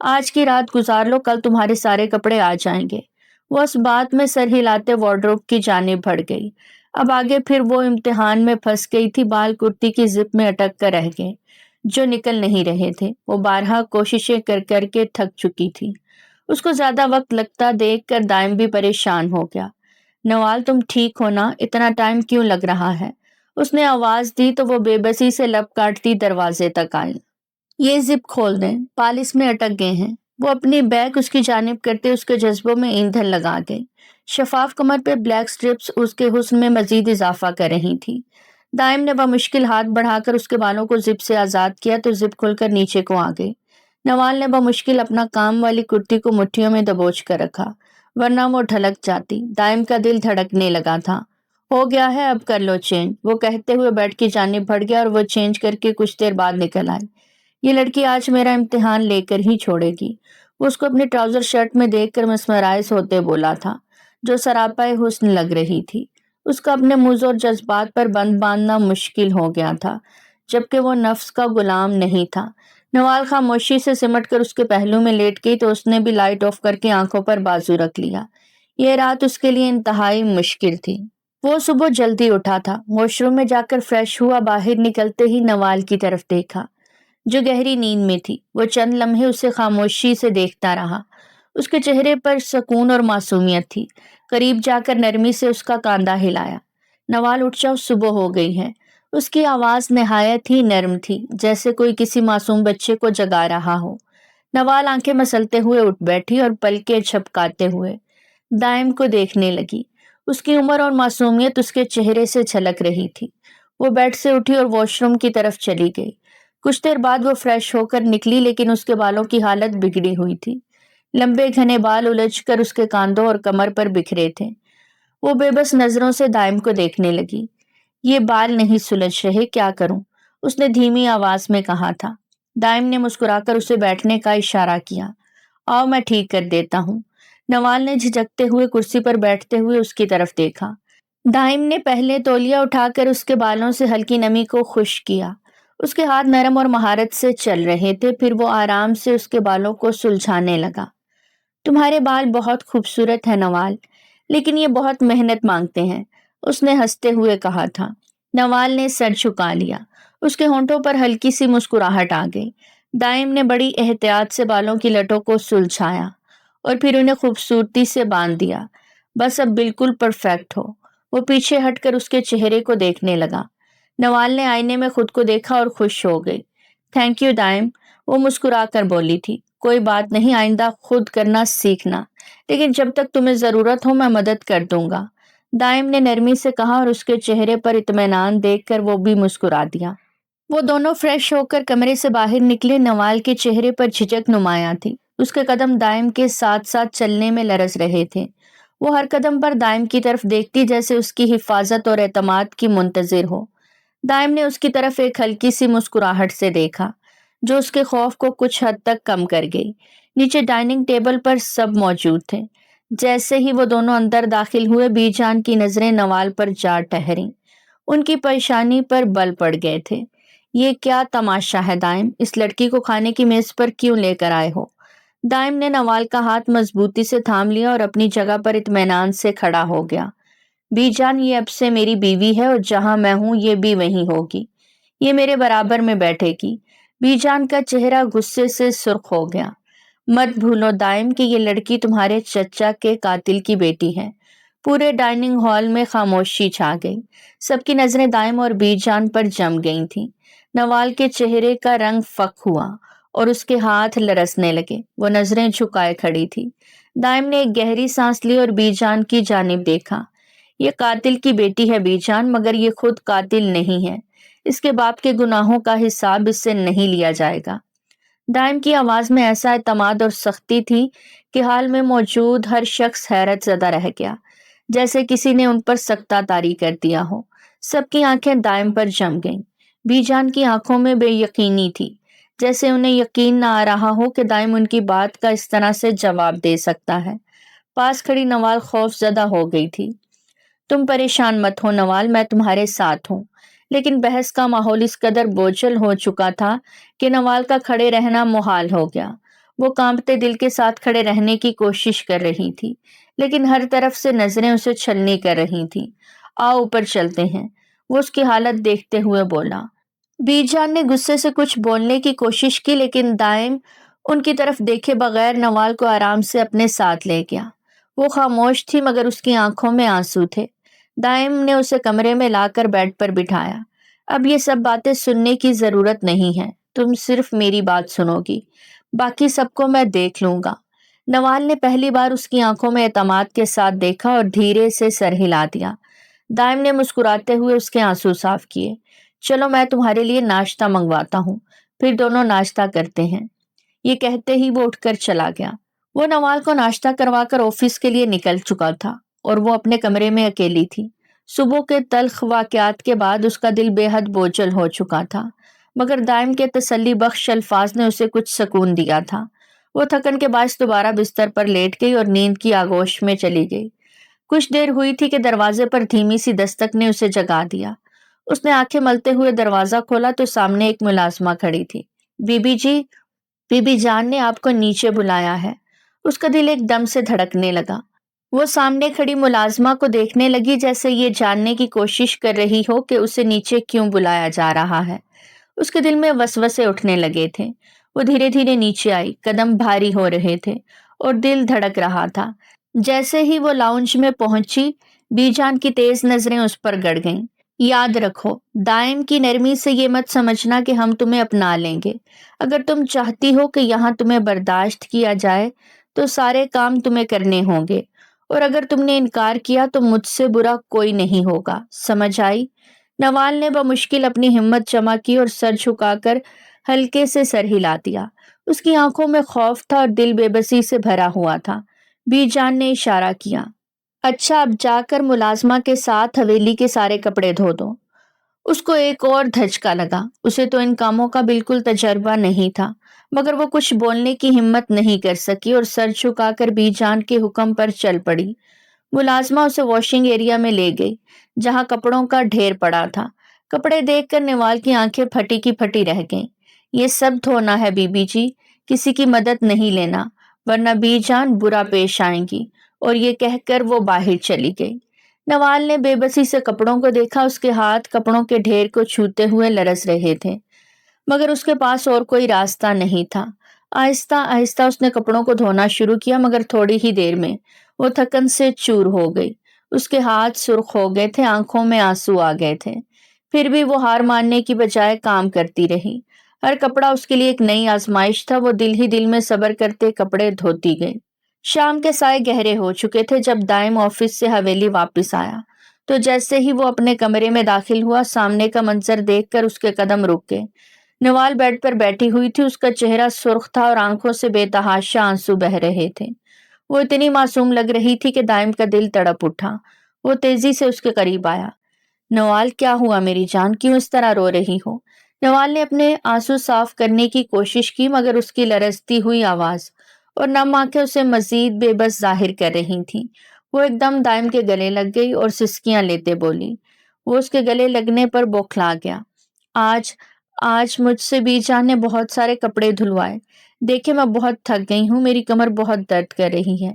آج کی رات گزار لو، کل تمہارے سارے کپڑے آ جائیں گے۔ وہ اس بات میں سر ہلاتے وارڈروب کی جانب بڑھ گئی۔ اب آگے پھر وہ امتحان میں پھنس گئی تھی۔ بال کرتی کی زپ میں اٹک کر رہ گئے جو نکل نہیں رہے تھے۔ وہ بارہا کوششیں کر کر کے تھک چکی تھی۔ اس کو زیادہ وقت لگتا دیکھ کر دائم بھی پریشان ہو گیا۔ نوال، تم ٹھیک ہو نا؟ اتنا ٹائم کیوں لگ رہا ہے؟ اس نے آواز دی تو وہ بے بسی سے لب کاٹتی دروازے تک آئی۔ یہ زپ کھول دیں، بال اس میں اٹک گئے ہیں۔ وہ اپنی بیک اس کی جانب کرتے اس کے جذبوں میں ایندھن لگا گئی۔ شفاف کمر پہ بلیک سٹرپس اس کے حسن میں مزید اضافہ کر رہی تھی۔ دائم نے بمشکل ہاتھ بڑھا کر اس کے بالوں کو زپ سے آزاد کیا تو زپ کھل کر نیچے کو آ گئی۔ نوال نے بمشکل اپنا کام والی کرتی کو مٹھیوں میں دبوچ کر رکھا، ورنہ وہ ڈھلک جاتی۔ دائم کا دل دھڑکنے لگا تھا۔ ہو گیا ہے، اب کر لو چینج، وہ کہتے ہوئے بیڈ کی جانب بڑھ گیا اور وہ چینج کر کے کچھ دیر بعد نکل آئی۔ یہ لڑکی آج میرا امتحان لے کر ہی چھوڑے گی، وہ اس کو اپنے ٹراؤزر شرٹ میں دیکھ کر مسمرائز ہوتے بولا تھا، جو سراپا حسن لگ رہی تھی۔ اس کا اپنے موز اور جذبات پر بند باندھنا مشکل ہو گیا تھا، جبکہ وہ نفس کا غلام نہیں تھا۔ نوال خاموشی سے سمٹ کر اس کے پہلو میں لیٹ گئی تو اس نے بھی لائٹ آف کر کے آنکھوں پر بازو رکھ لیا۔ یہ رات اس کے لیے انتہائی مشکل تھی۔ وہ صبح جلدی اٹھا تھا، واش روم میں جا کر فریش ہوا، باہر نکلتے ہی نوال کی طرف دیکھا جو گہری نیند میں تھی۔ وہ چند لمحے اسے خاموشی سے دیکھتا رہا۔ اس کے چہرے پر سکون اور معصومیت تھی۔ قریب جا کر نرمی سے اس کا کاندھا ہلایا۔ نوال، اٹھ جاؤ، صبح ہو گئی ہے۔ اس کی آواز نہایت ہی نرم تھی، جیسے کوئی کسی معصوم بچے کو جگا رہا ہو۔ نوال آنکھیں مسلتے ہوئے اٹھ بیٹھی اور پلکیں جھپکاتے ہوئے دائم کو دیکھنے لگی۔ اس کی عمر اور معصومیت اس کے چہرے سے جھلک رہی تھی۔ وہ بیڈ سے اٹھی اور واش روم کی طرف چلی گئی۔ کچھ دیر بعد وہ فریش ہو کر نکلی، لیکن اس کے بالوں کی حالت بگڑی ہوئی تھی۔ لمبے گھنے بال الجھ کر اس کے کاندھوں اور کمر پر بکھرے تھے۔ وہ بے بس نظروں سے دائم کو دیکھنے لگی۔ یہ بال نہیں سلجھ رہے، کیا کروں؟ اس نے دھیمی آواز میں کہا تھا۔ دائم نے مسکرا کر اسے بیٹھنے کا اشارہ کیا۔ آؤ، میں ٹھیک کر دیتا ہوں۔ نوال نے جھجکتے ہوئے کرسی پر بیٹھتے ہوئے اس کی طرف دیکھا۔ دائم نے پہلے تولیہ اٹھا کر اس کے بالوں سے ہلکی نمی کو خشک کیا۔ اس کے ہاتھ نرم اور مہارت سے چل رہے تھے، پھر وہ آرام سے اس کے بالوں کو سلجھانے لگا۔ تمہارے بال بہت خوبصورت ہیں نوال، لیکن یہ بہت محنت مانگتے ہیں، اس نے ہنستے ہوئے کہا تھا۔ نوال نے سر جھکا لیا۔ اس کے ہونٹوں پر ہلکی سی مسکراہٹ آ گئی۔ دائم نے بڑی احتیاط سے بالوں کی لٹوں کو سلجھایا اور پھر انہیں خوبصورتی سے باندھ دیا۔ بس اب بالکل پرفیکٹ ہو۔ وہ پیچھے ہٹ کر اس کے چہرے کو دیکھنے لگا۔ نوال نے آئینے میں خود کو دیکھا اور خوش ہو گئی۔ تھینک یو دائم، وہ مسکرا کر بولی تھی۔ کوئی بات نہیں، آئندہ خود کرنا سیکھنا، لیکن جب تک تمہیں ضرورت ہو میں مدد کر دوں گا، دائم نے نرمی سے کہا اور اس کے چہرے پر اطمینان دیکھ کر وہ بھی مسکرا دیا۔ وہ دونوں فریش ہو کر کمرے سے باہر نکلے۔ نوال کے چہرے پر جھجک نمایاں تھی۔ اس کے قدم دائم کے ساتھ ساتھ چلنے میں لرز رہے تھے۔ وہ ہر قدم پر دائم کی طرف دیکھتی جیسے اس کی حفاظت اور اعتماد کی منتظر ہو۔ دائم نے اس کی طرف ایک ہلکی سی مسکراہٹ سے دیکھا جو اس کے خوف کو کچھ حد تک کم کر گئی۔ نیچے ڈائننگ ٹیبل پر سب موجود تھے۔ جیسے ہی وہ دونوں اندر داخل ہوئے، بی جان کی نظریں نوال پر جا ٹھہریں۔ ان کی پریشانی پر بل پڑ گئے تھے۔ یہ کیا تماشا ہے دائم؟ اس لڑکی کو کھانے کی میز پر کیوں لے کر آئے ہو؟ دائم نے نوال کا ہاتھ مضبوطی سے تھام لیا اور اپنی جگہ پر اطمینان سے کھڑا ہو گیا۔ بی جان، یہ اب سے میری بیوی ہے اور جہاں میں ہوں یہ بھی وہیں ہوگی۔ یہ میرے برابر میں بیٹھے گی۔ بی جان کا چہرہ غصے سے سرخ ہو گیا۔ مت بھولو دائم کہ یہ لڑکی تمہارے چچا کے قاتل کی بیٹی ہے۔ پورے ڈائننگ ہال میں خاموشی چھا گئی۔ سب کی نظریں دائم اور بی جان پر جم گئی تھیں۔ نوال کے چہرے کا رنگ فک ہوا اور اس کے ہاتھ لرزنے لگے۔ وہ نظریں جھکائے کھڑی تھی۔ دائم نے ایک گہری سانس لی اور بی جان کی جانب دیکھا۔ یہ قاتل کی بیٹی ہے بی جان، مگر یہ خود قاتل نہیں ہے۔ اس کے باپ کے گناہوں کا حساب اس سے نہیں لیا جائے گا۔ دائم کی آواز میں ایسا اعتماد اور سختی تھی کہ حال میں موجود ہر شخص حیرت زدہ رہ گیا، جیسے کسی نے ان پر سکتہ طاری کر دیا ہو۔ سب کی آنکھیں دائم پر جم گئیں۔ بی جان کی آنکھوں میں بے یقینی تھی، جیسے انہیں یقین نہ آ رہا ہو کہ دائم ان کی بات کا اس طرح سے جواب دے سکتا ہے۔ پاس کھڑی نوال خوف زدہ ہو گئی تھی۔ تم پریشان مت ہو نوال، میں تمہارے ساتھ ہوں۔ لیکن بحث کا ماحول اس قدر بوجھل ہو چکا تھا کہ نوال کا کھڑے رہنا محال ہو گیا۔ وہ کانپتے دل کے ساتھ کھڑے رہنے کی کوشش کر رہی تھی، لیکن ہر طرف سے نظریں اسے چھلنی کر رہی تھیں۔ آؤ اوپر چلتے ہیں، وہ اس کی حالت دیکھتے ہوئے بولا۔ بی جان نے غصے سے کچھ بولنے کی کوشش کی، لیکن دائم ان کی طرف دیکھے بغیر نوال کو آرام سے اپنے ساتھ لے گیا۔ وہ خاموش تھی مگر اس کی آنکھوں میں آنسو تھے۔ دائم نے اسے کمرے میں لا کر بیڈ پر بٹھایا۔ اب یہ سب باتیں سننے کی ضرورت نہیں ہے، تم صرف میری بات سنو گی، باقی سب کو میں دیکھ لوں گا۔ نوال نے پہلی بار اس کی آنکھوں میں اعتماد کے ساتھ دیکھا اور دھیرے سے سر ہلا دیا۔ دائم نے مسکراتے ہوئے اس کے آنسو صاف کیے۔ چلو میں تمہارے لیے ناشتہ منگواتا ہوں، پھر دونوں ناشتہ کرتے ہیں۔ یہ کہتے ہی وہ اٹھ کر چلا گیا۔ وہ نوال کو ناشتہ کروا کر آفس کے لیے نکل چکا تھا اور وہ اپنے کمرے میں اکیلی تھی۔ صبح کے تلخ واقعات کے بعد اس کا دل بے حد بوجھل ہو چکا تھا، مگر دائم کے تسلی بخش الفاظ نے اسے کچھ سکون دیا تھا۔ وہ تھکن کے باعث دوبارہ بستر پر لیٹ گئی اور نیند کی آغوش میں چلی گئی۔ کچھ دیر ہوئی تھی کہ دروازے پر دھیمی سی دستک نے اسے جگا دیا۔ اس نے آنکھیں ملتے ہوئے دروازہ کھولا تو سامنے ایک ملازمہ کھڑی تھی۔ بی بی جی، بی بی جان نے آپ کو نیچے بلایا ہے۔ اس کا دل ایک دم سے دھڑکنے لگا۔ وہ سامنے کھڑی ملازمہ کو دیکھنے لگی جیسے یہ جاننے کی کوشش کر رہی ہو کہ اسے نیچے کیوں بلایا جا رہا ہے۔ اس کے دل میں وسوسے اٹھنے لگے تھے۔ وہ دھیرے دھیرے نیچے آئی، قدم بھاری ہو رہے تھے اور دل دھڑک رہا تھا۔ جیسے ہی وہ لاؤنج میں پہنچی، بی جان کی تیز نظریں اس پر گڑ گئیں۔ یاد رکھو، دائم کی نرمی سے یہ مت سمجھنا کہ ہم تمہیں اپنا لیں گے۔ اگر تم چاہتی ہو کہ یہاں تمہیں برداشت کیا جائے تو سارے کام تمہیں کرنے ہوں گے، اور اگر تم نے انکار کیا تو مجھ سے برا کوئی نہیں ہوگا، سمجھ آئی؟ نوال نے بمشکل اپنی ہمت جمع کی اور سر جھکا کر ہلکے سے سر ہلا دیا۔ اس کی آنکھوں میں خوف تھا اور دل بے بسی سے بھرا ہوا تھا۔ بی جان نے اشارہ کیا۔ اچھا، اب جا کر ملازمہ کے ساتھ حویلی کے سارے کپڑے دھو دو۔ اس کو ایک اور دھچکا لگا۔ اسے تو ان کاموں کا بالکل تجربہ نہیں تھا، مگر وہ کچھ بولنے کی ہمت نہیں کر سکی اور سر جھکا کر بی جان کے حکم پر چل پڑی۔ ملازمہ اسے واشنگ ایریا میں لے گئی جہاں کپڑوں کا ڈھیر پڑا تھا۔ کپڑے دیکھ کر نوال کی آنکھیں پھٹی کی پھٹی رہ گئیں۔ یہ سب دھونا ہے بی بی جی، کسی کی مدد نہیں لینا ورنہ بی جان برا پیش آئیں گی، اور یہ کہہ کر وہ باہر چلی گئی۔ نوال نے بے بسی سے کپڑوں کو دیکھا۔ اس کے ہاتھ کپڑوں کے ڈھیر کو چھوتے ہوئے لرز رہے تھے، مگر اس کے پاس اور کوئی راستہ نہیں تھا۔ آہستہ آہستہ اس نے کپڑوں کو دھونا شروع کیا، مگر تھوڑی ہی دیر میں وہ تھکن سے چور ہو گئی۔ اس کے ہاتھ سرخ ہو گئے تھے، آنکھوں میں آنسو آ گئے تھے، پھر بھی وہ ہار ماننے کی بجائے کام کرتی رہی۔ ہر کپڑا اس کے لیے ایک نئی آزمائش تھا۔ وہ دل ہی دل میں صبر کرتے کپڑے دھوتی گئی۔ شام کے سائے گہرے ہو چکے تھے جب دائم آفس سے حویلی واپس آیا تو جیسے ہی وہ اپنے کمرے میں داخل ہوا، سامنے کا منظر دیکھ کر اس کے قدم رک گئے۔ نوال بیڈ پر بیٹھی ہوئی تھی۔ اس کا چہرہ سرخ تھا اور آنکھوں سے بے تحاشا آنسو بہہ رہے تھے۔ وہ اتنی معصوم لگ رہی تھی کہ دائم کا دل تڑپ اٹھا۔ وہ تیزی سے اس کے قریب آیا۔ نوال، کیا ہوا میری جان، کیوں اس طرح رو رہی ہو؟ نوال نے اپنے آنسو صاف کرنے کی کوشش کی، مگر اس کی لرزتی ہوئی آواز اور نم آنکھیں اسے مزید بے بس ظاہر کر رہی تھیں۔ وہ ایک دم دائم کے گلے لگ گئی اور سسکیاں لیتے بولی۔ وہ اس کے گلے لگنے پر بوکھلا گیا۔ آج مجھ سے بی جان نے بہت سارے کپڑے دھلوائے۔ دیکھے میں بہت تھک گئی ہوں، میری کمر بہت درد کر رہی ہے۔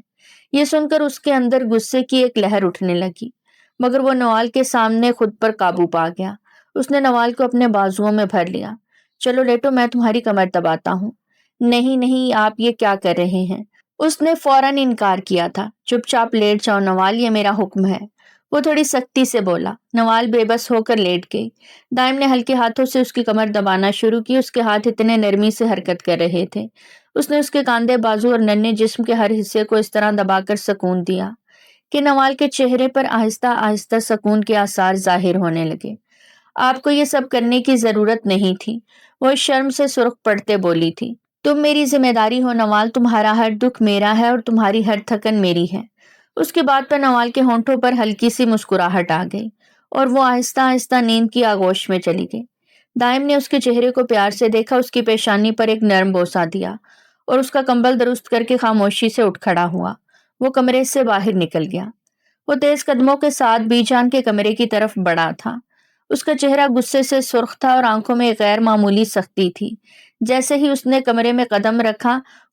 یہ سن کر اس کے اندر غصے کی ایک لہر اٹھنے لگی، مگر وہ نوال کے سامنے خود پر قابو پا گیا۔ اس نے نوال کو اپنے بازوؤں میں بھر لیا۔ چلو لیٹو، میں تمہاری کمر دباتا ہوں۔ نہیں نہیں، آپ یہ کیا کر رہے ہیں؟ اس نے فوراً انکار کیا تھا۔ چپ چاپ لیٹ جاؤ نوال، یہ میرا حکم ہے، وہ تھوڑی سختی سے بولا۔ نوال بے بس ہو کر لیٹ گئی۔ دائم نے ہلکے ہاتھوں سے اس کی کمر دبانا شروع کی۔ اس کے ہاتھ اتنے نرمی سے حرکت کر رہے تھے۔ اس نے اس کے کاندھے، بازو اور ننھے جسم کے ہر حصے کو اس طرح دبا کر سکون دیا کہ نوال کے چہرے پر آہستہ آہستہ سکون کے آثار ظاہر ہونے لگے۔ آپ کو یہ سب کرنے کی ضرورت نہیں تھی، وہ شرم سے سرخ پڑتے بولی تھی۔ تم میری ذمہ داری ہو نوال، تمہارا ہر دکھ میرا ہے اور تمہاری ہر تھکن میری ہے۔ اس کی بات پر نوال کے ہونٹوں پر ہلکی سی مسکراہٹ آ گئی اور وہ آہستہ آہستہ نیند کی آغوش میں چلی گئی۔ دائم نے اس کے چہرے کو پیار سے دیکھا، اس کی پیشانی پر ایک نرم بوسہ دیا اور اس کا کمبل درست کر کے خاموشی سے اٹھ کھڑا ہوا۔ وہ کمرے سے باہر نکل گیا۔ وہ تیز قدموں کے ساتھ بی جان کے کمرے کی طرف بڑھا تھا۔ اس کا چہرہ غصے سے سرخ تھا اور آنکھوں میں غیر معمولی سختی تھی۔ جیسے ہی اس نے کمرے میں قدم رکھا،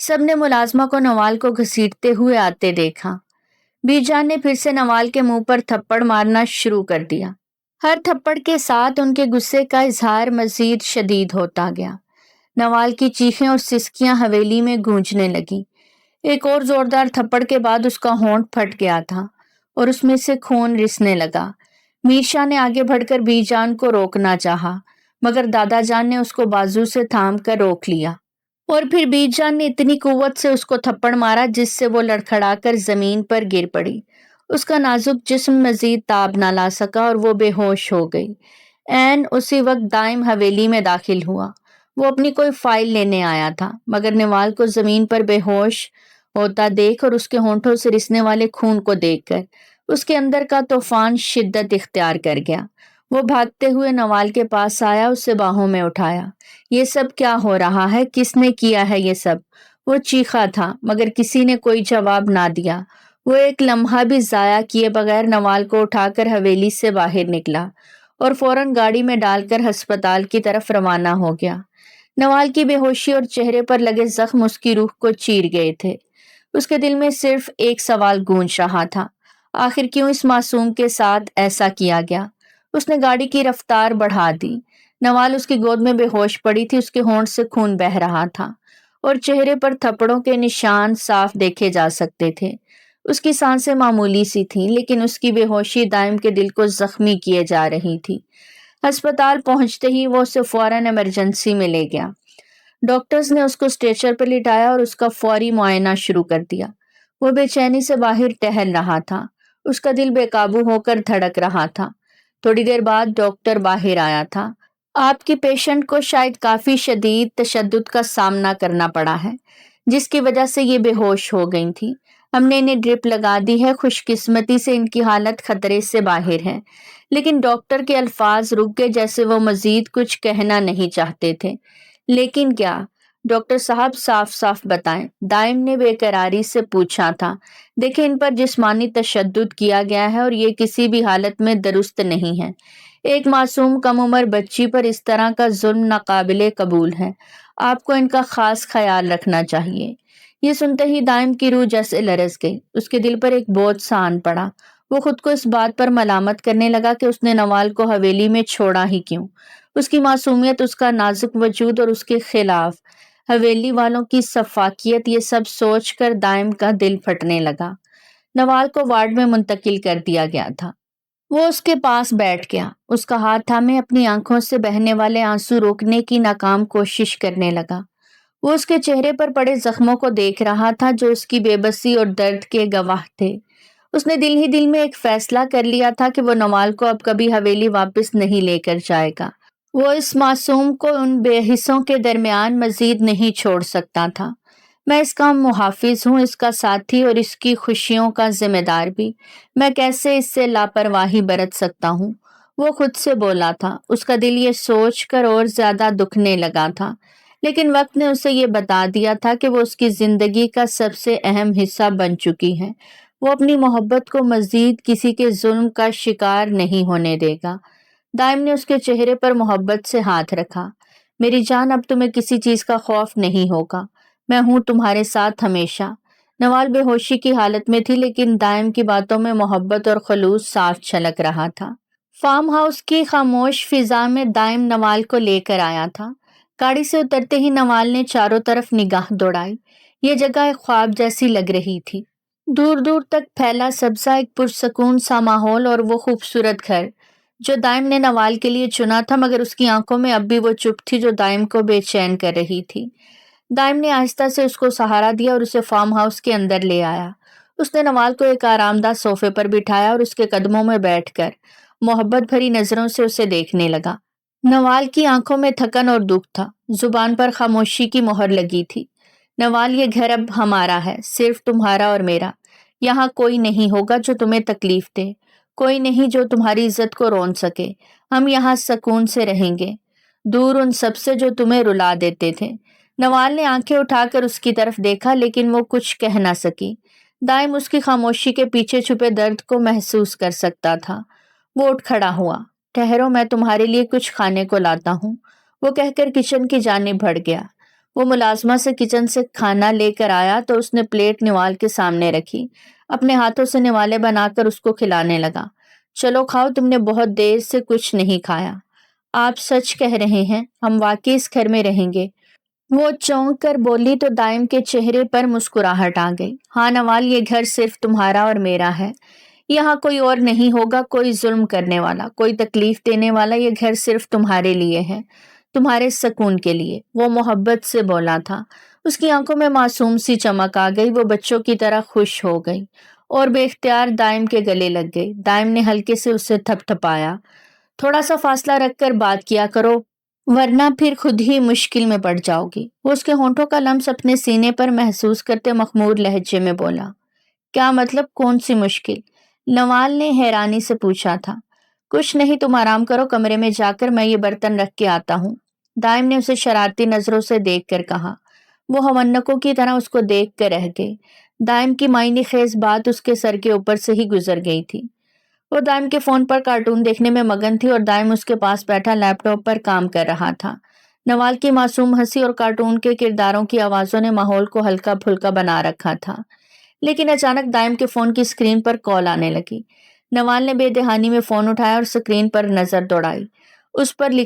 سب نے ملازمہ کو نوال کو گھسیٹتے ہوئے آتے دیکھا۔ بیج جان نے پھر سے نوال کے منہ پر تھپڑ مارنا شروع کر دیا۔ ہر تھپڑ کے ساتھ ان کے غصے کا اظہار مزید شدید ہوتا گیا۔ نوال کی چیخیں اور سسکیاں حویلی میں گونجنے لگیں۔ ایک اور زوردار تھپڑ کے بعد اس کا ہونٹ پھٹ گیا تھا اور اس میں سے خون رسنے لگا۔ میر شاہ نے آگے بڑھ کر بیج جان کو روکنا چاہا، مگر دادا جان نے اس کو بازو سے تھام کر روک لیا، اور پھر بیج جان نے اتنی قوت سے اس کو تھپڑ مارا جس سے وہ لڑکھڑا کر زمین پر گر پڑی۔ اس کا نازک جسم مزید تاب نہ لا سکا اور وہ بے ہوش ہو گئی۔ عین اسی وقت دائم حویلی میں داخل ہوا۔ وہ اپنی کوئی فائل لینے آیا تھا، مگر نوال کو زمین پر بے ہوش ہوتا دیکھ اور اس کے ہونٹوں سے رسنے والے خون کو دیکھ کر اس کے اندر کا طوفان شدت اختیار کر گیا۔ وہ بھاگتے ہوئے نوال کے پاس آیا، اسے باہوں میں اٹھایا۔ یہ سب کیا ہو رہا ہے؟ کس نے کیا ہے یہ سب؟ وہ چیخا تھا، مگر کسی نے کوئی جواب نہ دیا۔ وہ ایک لمحہ بھی ضائع کیے بغیر نوال کو اٹھا کر حویلی سے باہر نکلا اور فوراً گاڑی میں ڈال کر ہسپتال کی طرف روانہ ہو گیا۔ نوال کی بے ہوشی اور چہرے پر لگے زخم اس کی روح کو چیر گئے تھے۔ اس کے دل میں صرف ایک سوال گونج رہا تھا، آخر کیوں اس معصوم کے ساتھ ایسا کیا گیا؟ اس نے گاڑی کی رفتار بڑھا دی۔ نوال اس کی گود میں بے ہوش پڑی تھی، اس کے ہونٹ سے خون بہہ رہا تھا اور چہرے پر تھپڑوں کے نشان صاف دیکھے جا سکتے تھے۔ اس کی سانسیں معمولی سی تھیں، لیکن اس کی بے ہوشی دائم کے دل کو زخمی کیے جا رہی تھی۔ ہسپتال پہنچتے ہی وہ اسے فوراً ایمرجنسی میں لے گیا۔ ڈاکٹرز نے اس کو اسٹریچر پر لٹایا اور اس کا فوری معائنہ شروع کر دیا۔ وہ بے چینی سے باہر ٹہل رہا تھا، اس کا دل بے قابو ہو کر دھڑک رہا تھا۔ تھوڑی دیر بعد ڈاکٹر باہر آیا تھا۔ آپ کی پیشنٹ کو شاید کافی شدید تشدد کا سامنا کرنا پڑا ہے، جس کی وجہ سے یہ بے ہوش ہو گئی تھی۔ ہم نے انہیں ڈرپ لگا دی ہے، خوش قسمتی سے ان کی حالت خطرے سے باہر ہے۔ لیکن ڈاکٹر کے الفاظ رک گئے، جیسے وہ مزید کچھ کہنا نہیں چاہتے تھے۔ لیکن کیا؟ ڈاکٹر صاحب صاف صاف بتائیں، دائم نے بے قراری سے پوچھا تھا۔ دیکھیں، ان پر جسمانی تشدد کیا گیا ہے اور یہ کسی بھی حالت میں درست نہیں ہے۔ ایک معصوم کم عمر بچی پر اس طرح کا ظلم ناقابل قبول ہے۔ آپ کو ان کا خاص خیال رکھنا چاہیے۔ یہ سنتے ہی دائم کی روح جیسے لرز گئی، اس کے دل پر ایک بوجھ سا آن پڑا۔ وہ خود کو اس بات پر ملامت کرنے لگا کہ اس نے نوال کو حویلی میں چھوڑا ہی کیوں۔ اس کی معصومیت، اس کا نازک وجود اور اس کے خلاف حویلی والوں کی سفاکیت، یہ سب سوچ کر دائم کا دل پھٹنے لگا۔ نوال کو وارڈ میں منتقل کر دیا گیا تھا۔ وہ اس کے پاس بیٹھ گیا، اس کا ہاتھ تھامے اپنی آنکھوں سے بہنے والے آنسو روکنے کی ناکام کوشش کرنے لگا۔ وہ اس کے چہرے پر پڑے زخموں کو دیکھ رہا تھا جو اس کی بے بسی اور درد کے گواہ تھے۔ اس نے دل ہی دل میں ایک فیصلہ کر لیا تھا کہ وہ نوال کو اب کبھی حویلی واپس نہیں لے کر جائے گا۔ وہ اس معصوم کو ان بے حسوں کے درمیان مزید نہیں چھوڑ سکتا تھا۔ میں اس کا محافظ ہوں، اس کا ساتھی اور اس کی خوشیوں کا ذمہ دار بھی۔ میں کیسے اس سے لاپرواہی برت سکتا ہوں؟ وہ خود سے بولا تھا۔ اس کا دل یہ سوچ کر اور زیادہ دکھنے لگا تھا، لیکن وقت نے اسے یہ بتا دیا تھا کہ وہ اس کی زندگی کا سب سے اہم حصہ بن چکی ہے۔ وہ اپنی محبت کو مزید کسی کے ظلم کا شکار نہیں ہونے دے گا۔ دائم نے اس کے چہرے پر محبت سے ہاتھ رکھا۔ میری جان، اب تمہیں کسی چیز کا خوف نہیں ہوگا، میں ہوں تمہارے ساتھ ہمیشہ۔ نوال بے ہوشی کی حالت میں تھی، لیکن دائم کی باتوں میں محبت اور خلوص صاف چھلک رہا تھا۔ فارم ہاؤس کی خاموش فضا میں دائم نوال کو لے کر آیا تھا۔ گاڑی سے اترتے ہی نوال نے چاروں طرف نگاہ دوڑائی۔ یہ جگہ ایک خواب جیسی لگ رہی تھی۔ دور دور تک پھیلا سبزہ، ایک پرسکون سا ماحول اور وہ خوبصورت گھر جو دائم نے نوال کے لیے چنا تھا، مگر اس کی آنکھوں میں اب بھی وہ چپ تھی جو دائم کو بے چین کر رہی تھی۔ دائم نے آہستہ سے اس کو سہارا دیا اور اسے فارم ہاؤس کے اندر لے آیا۔ اس نے نوال کو ایک آرام دہ صوفے پر بٹھایا اور اس کے قدموں میں بیٹھ کر محبت بھری نظروں سے اسے دیکھنے لگا۔ نوال کی آنکھوں میں تھکن اور دکھ تھا، زبان پر خاموشی کی مہر لگی تھی۔ نوال، یہ گھر اب ہمارا ہے، صرف تمہارا اور میرا۔ یہاں کوئی نہیں ہوگا جو تمہیں تکلیف دے، کوئی نہیں جو تمہاری عزت کو رون سکے۔ ہم یہاں سکون سے رہیں گے، دور ان سب سے جو تمہیں رلا دیتے تھے۔ نوال نے آنکھیں اٹھا کر اس کی طرف دیکھا، لیکن وہ کچھ کہہ نہ سکی۔ دائم اس کی خاموشی کے پیچھے چھپے درد کو محسوس کر سکتا تھا۔ وہ اٹھ کھڑا ہوا۔ ٹھہرو، میں تمہارے لیے کچھ کھانے کو لاتا ہوں، وہ کہہ کر کچن کی جانب بڑھ گیا۔ وہ ملازمہ سے کچن سے کھانا لے کر آیا تو اس نے پلیٹ نوال کے سامنے رکھی، اپنے ہاتھوں سے نوالے بنا کر اس کو کھلانے لگا۔ چلو کھاؤ، تم نے بہت دیر سے کچھ نہیں کھایا۔ آپ سچ کہہ رہے ہیں، ہم واقعی اس گھر میں رہیں گے؟ وہ چونک کر بولی تو دائم کے چہرے پر مسکراہٹ آ گئی۔ ہاں نوال، یہ گھر صرف تمہارا اور میرا ہے، یہاں کوئی اور نہیں ہوگا، کوئی ظلم کرنے والا، کوئی تکلیف دینے والا، یہ گھر صرف تمہارے لیے ہے، تمہارے سکون کے لیے۔ وہ محبت سے بولا تھا، اس کی آنکھوں میں معصوم سی چمک آ گئی، وہ بچوں کی طرح خوش ہو گئی اور بے اختیار دائم کے گلے لگ گئی۔ دائم نے ہلکے سے اسے تھپ تھپایا۔ تھوڑا سا فاصلہ رکھ کر بات کیا کرو، ورنہ پھر خود ہی مشکل میں پڑ جاؤ گی۔ وہ اس کے ہونٹوں کا لمس اپنے سینے پر محسوس کرتے مخمور لہجے میں بولا۔ کیا مطلب، کون سی مشکل؟ نوال نے حیرانی سے پوچھا تھا۔ کچھ نہیں، تم آرام کرو، کمرے میں جا کر میں یہ برتن رکھ کے آتا ہوں۔ دائم نے اسے شرارتی نظروں سے دیکھ کر کہا۔ وہ ہونکوں کی طرح اس کو دیکھ کر رہ گئی۔ دائم کی معنی خیز بات اس کے سر کے اوپر سے ہی گزر گئی تھی۔ وہ دائم کے فون پر کارٹون دیکھنے میں مگن تھی اور دائم اس کے پاس بیٹھا لیپ ٹاپ پر کام کر رہا تھا۔ نوال کی معصوم ہنسی اور کارٹون کے کرداروں کی آوازوں نے ماحول کو ہلکا پھلکا بنا رکھا تھا، لیکن اچانک دائم کے فون کی اسکرین پر کال آنے لگی۔ نوال نے بے دہانی میں فون اٹھایا اور اسکرین پر نظر دوڑائی۔ اس پر لکھا